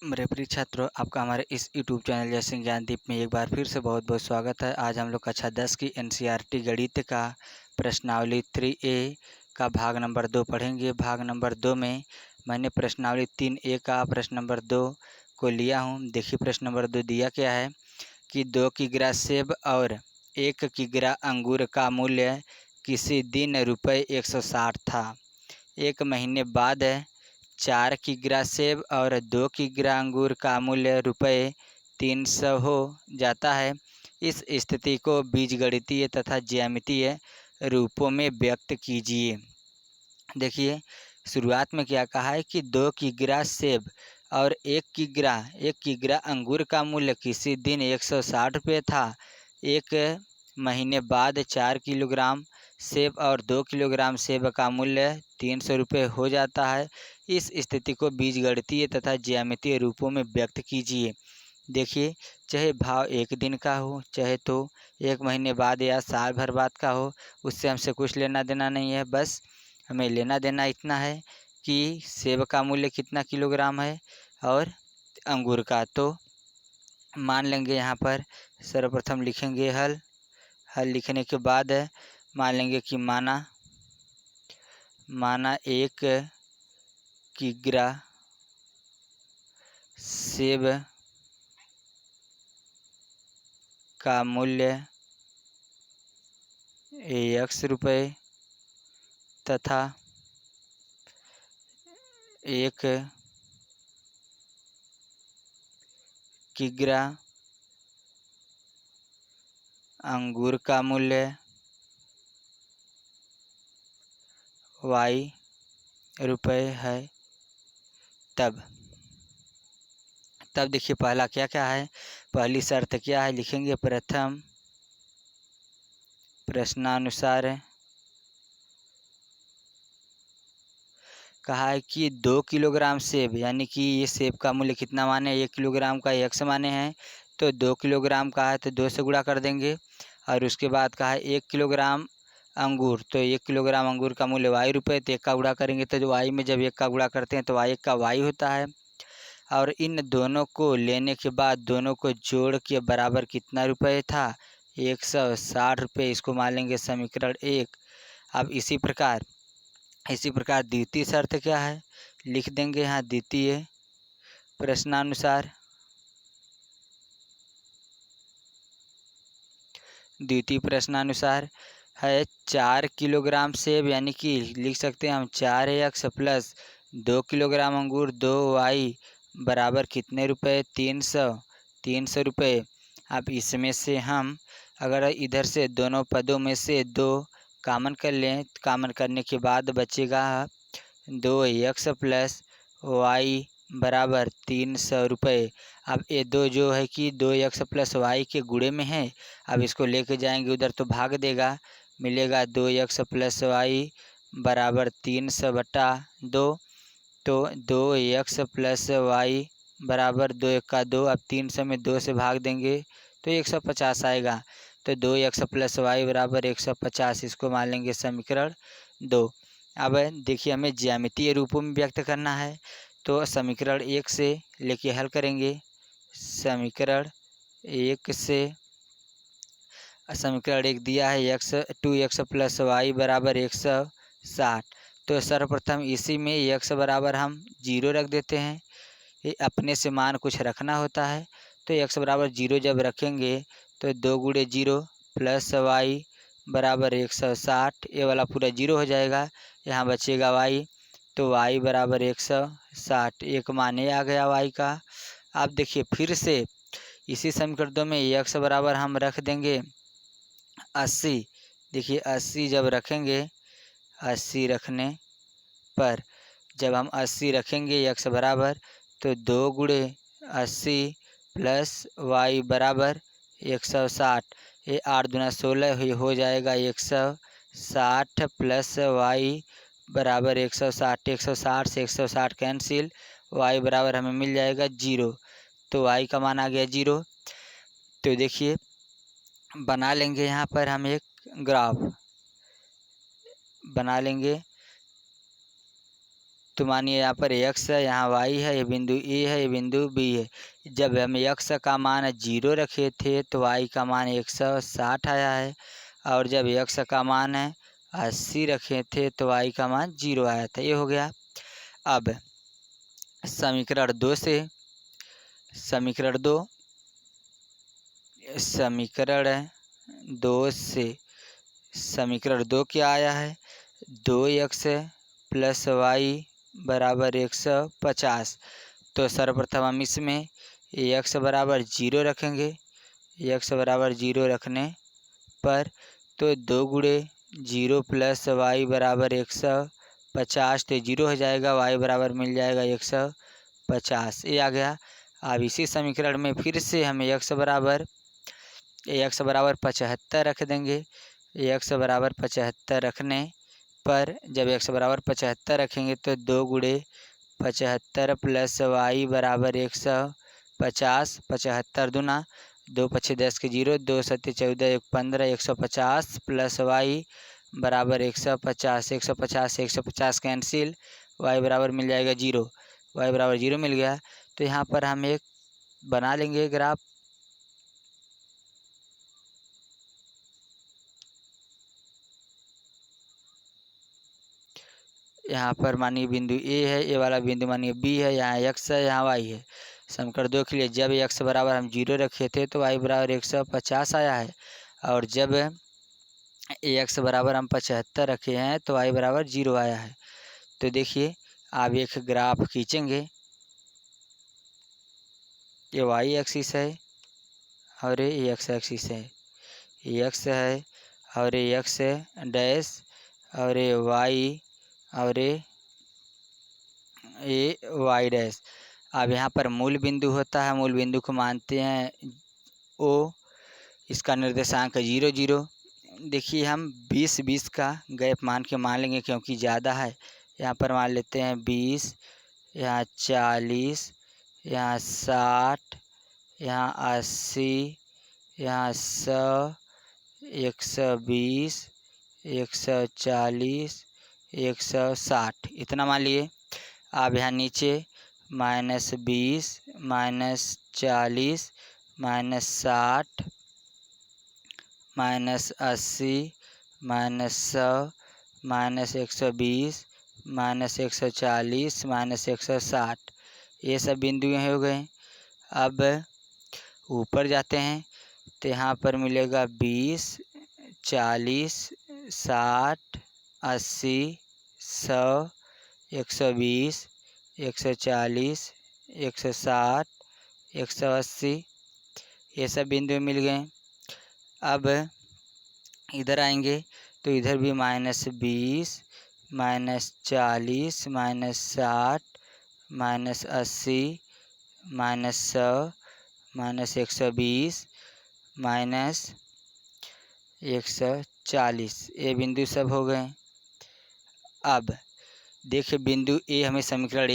मेरे प्रिय छात्रों, आपका हमारे इस यूट्यूब चैनल जैसे ज्ञानदीप में एक बार फिर से बहुत बहुत स्वागत है। आज हम लोग कक्षा 10 की एनसीईआरटी गणित का प्रश्नावली 3A का भाग नंबर 2 पढ़ेंगे। भाग नंबर 2 में मैंने प्रश्नावली 3A का प्रश्न नंबर 2 को लिया हूँ। देखिए प्रश्न नंबर 2 दिया क्या है कि 2 किग्रा सेब और 1 किग्रा अंगूर का मूल्य किसी दिन रुपये 160 था। एक महीने बाद 4 किग्रा सेब और 2 किग्रा अंगूर का मूल्य रुपये 300 हो जाता है। इस स्थिति को बीजगणितीय तथा ज्यामितीय रूपों में व्यक्त कीजिए। देखिए शुरुआत में क्या कहा है कि 2 किग्रा सेब और 1 किग्रा अंगूर का मूल्य किसी दिन 160 रुपये था। एक महीने बाद 4 किलोग्राम सेब और 2 किलोग्राम सेब का मूल्य 300 रुपये हो जाता है। इस स्थिति को बीजगणितीय तथा ज्यामितीय रूपों में व्यक्त कीजिए। देखिए चाहे भाव एक दिन का हो, चाहे तो एक महीने बाद या साल भर बाद का हो, उससे हमसे कुछ लेना देना नहीं है। बस हमें लेना देना इतना है कि सेब का मूल्य कितना किलोग्राम है और अंगूर का। तो मान लेंगे यहाँ पर सर्वप्रथम लिखेंगे हल लिखने के बाद मान लेंगे कि माना 1 किग्रा सेब का मूल्य 1 रुपये तथा 1 किग्रा अंगूर का मूल्य y रुपये है। तब देखिए पहला क्या क्या है, पहली शर्त क्या है, लिखेंगे प्रथम प्रश्नानुसार कहा है कि 2 किलोग्राम सेब, यानी कि ये सेब का मूल्य कितना माने, 1 किलोग्राम का 1 माने हैं, तो 2 किलोग्राम का है तो 2 से गुणा कर देंगे। और उसके बाद कहा है 1 किलोग्राम अंगूर, तो 1 किलोग्राम अंगूर का मूल्य y रुपये, तो 1 का गुणा करेंगे तो जो y में जब 1 का गुणा करते हैं तो y का y होता है। और इन दोनों को लेने के बाद दोनों को जोड़ के बराबर कितना रुपये था, 160 रुपये। इसको मान लेंगे समीकरण 1। अब इसी प्रकार द्वितीय शर्त क्या है, लिख देंगे यहाँ द्वितीय प्रश्नानुसार है 4 किलोग्राम सेब, यानी कि लिख सकते हैं हम 4x प्लस 2 किलोग्राम अंगूर 2y बराबर कितने रुपए, 300 रुपये। अब इसमें से हम अगर इधर से दोनों पदों में से 2 कॉमन कर लें, कॉमन करने के बाद बचेगा 2x प्लस y बराबर 300 रुपये। अब ये 2 जो है कि 2x प्लस y के गुणे में है, अब इसको लेके जाएंगे उधर तो भाग देगा, मिलेगा 2x प्लस y बराबर 300/2। तो 2x प्लस y बराबर 2 1 का 2, अब 300 में 2 से भाग देंगे तो 150 आएगा। तो 2x प्लस y बराबर 150, इसको मान लेंगे समीकरण 2। अब देखिए हमें ज्यामितीय रूपों में व्यक्त करना है, तो समीकरण 1 से लेके हल करेंगे। समीकरण 1 से समीकरण 1 दिया है 2x प्लस y बराबर 160। तो सर्वप्रथम इसी में x बराबर हम 0 रख देते हैं। ये अपने से मान कुछ रखना होता है, तो x बराबर 0 जब रखेंगे तो 2 गुणे 0 प्लस y बराबर 160, ये वाला पूरा 0 हो जाएगा, यहाँ बचेगा y, तो y बराबर 160, एक मान ये आ गया y का। आप देखिए फिर से इसी समीकरण 2 में x बराबर हम रख देंगे 80। देखिए 80 जब रखेंगे, 80 रखने पर जब हम 80 रखेंगे x बराबर, तो 2 गुणे 80 प्लस y बराबर 160, ये 8 दूना 16 हो जाएगा 160 प्लस y बराबर 160, 160 से 160 कैंसिल, y बराबर हमें मिल जाएगा 0, तो y का मान आ गया 0। तो देखिए बना लेंगे यहाँ पर हम एक ग्राफ बना लेंगे। तो मानिए यहाँ पर x है, यहाँ y है, ये बिंदु A है, ये बिंदु B है। जब हम x का मान 0 रखे थे तो y का मान 160 आया है, और जब x का मान है 80 रखे थे तो y का मान 0 आया था। ये हो गया। अब समीकरण 2 से समीकरण 2 क्या आया है, 2x प्लस वाई बराबर 150। तो सर्वप्रथम हम इसमें x बराबर 0 रखेंगे। x बराबर 0 रखने पर तो 2 गुणे 0 प्लस वाई बराबर 150, तो 0 हो जाएगा, y बराबर मिल जाएगा 150। ये आ गया। अब इसी समीकरण में फिर से हमें x बराबर 75 रख देंगे। x बराबर 75 रखने पर जब x बराबर 75 रखेंगे तो 2 गुणे 75 प्लस वाई बराबर 150। 75 दूना 2 पच्छे 10 के 0, 2 सत्ते 14, 1 15, 150 प्लस वाई बराबर 150। 150 कैंसिल, y बराबर मिल जाएगा 0। y बराबर 0 मिल गया। तो यहाँ पर हम एक बना लेंगे ग्राफ। यहाँ पर मानिए बिंदु A है, ये वाला बिंदु मानिए B है, यहाँ x है, यहाँ y है। समीकरण 2 के लिए जब x बराबर हम 0 रखे थे तो y बराबर 150 आया है, और जब x बराबर हम 75 रखे हैं तो y बराबर 0 आया है। तो देखिए आप एक ग्राफ खींचेंगे, ये y एक्सिस है और ये x एक्सिस है, ये x है और ये x डैश और ये y और ये y डैश। अब यहाँ पर मूल बिंदु होता है, मूल बिंदु को मानते हैं O, इसका निर्देशांक 0 0। देखिए हम 20 का गैप मान के मान लेंगे क्योंकि ज़्यादा है। यहाँ पर मान लेते हैं 20, यहाँ 40, यहाँ 60, यहाँ 80, यहाँ 100, 120, 140, 160, इतना मान लिए। अब यहाँ नीचे -20, -40, -60, -80, -100, -120, -140, -160, ये सब बिंदु हो गए। अब ऊपर जाते हैं तो यहाँ पर मिलेगा 20, 40, 60, 80, 100, 120, 140, 160, 180, ये सब बिंदु मिल गए। अब इधर आएंगे तो इधर भी -20, -40, -60, -80, -100, -120, -140, ये बिंदु सब हो गए। अब देखिए बिंदु ए हमें समीकरण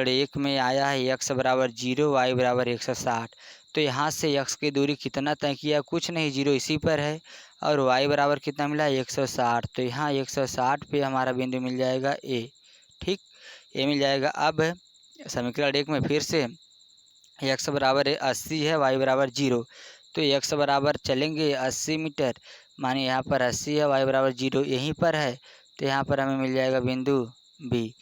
1 में आया है x बराबर 0, y बराबर 160। तो यहाँ से x की दूरी कितना तय किया, कुछ नहीं, 0 इसी पर है, और y बराबर कितना मिला 160। तो यहाँ 160 पे हमारा बिंदु मिल जाएगा ए। ठीक, ए मिल जाएगा। अब समीकरण 1 में फिर से x बराबर 80 है, y बराबर 0। तो x बराबर चलेंगे 80 मीटर, मानिए यहाँ पर 80 है, y बराबर 0 यहीं पर है, तो यहाँ पर हमें मिल जाएगा बिंदु B।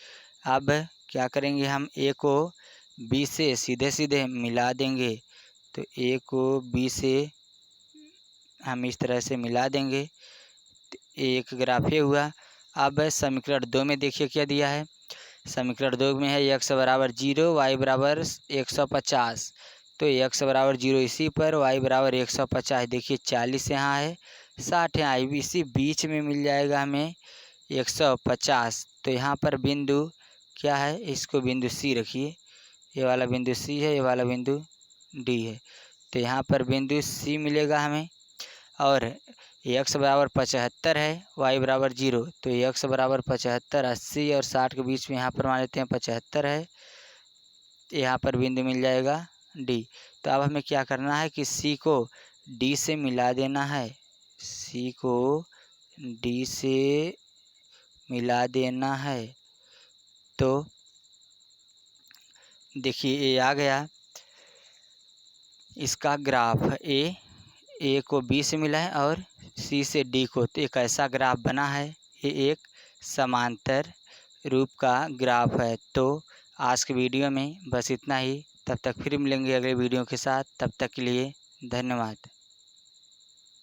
अब क्या करेंगे, हम A को B से सीधे सीधे मिला देंगे। तो A को B से हम इस तरह से मिला देंगे, तो एक ग्राफ ये हुआ। अब समीकरण 2 में देखिए क्या दिया है। समीकरण 2 में है x बराबर 0, y बराबर 150। तो x बराबर 0 इसी पर, y बराबर 150। देखिए 40 यहाँ है, 60 यहाँ, इसी बीच में मिल जाएगा हमें 150। तो यहाँ पर बिंदु क्या है, इसको बिंदु C रखिए, ये वाला बिंदु C है, ये वाला बिंदु D है। तो यहाँ पर बिंदु C मिलेगा हमें, और x बराबर 75 है, y बराबर 0। तो x बराबर 75, 80 और 60 के बीच में यहाँ पर मान लेते हैं 75 है, यहाँ पर बिंदु मिल जाएगा D। तो अब हमें क्या करना है कि C को D से मिला देना है, C को D से मिला देना है। तो देखिए ये आ गया इसका ग्राफ। ए को बी से मिला है और सी से डी को, तो एक ऐसा ग्राफ बना है। ये एक समांतर रूप का ग्राफ है। तो आज के वीडियो में बस इतना ही। तब तक फिर मिलेंगे अगले वीडियो के साथ। तब तक के लिए धन्यवाद।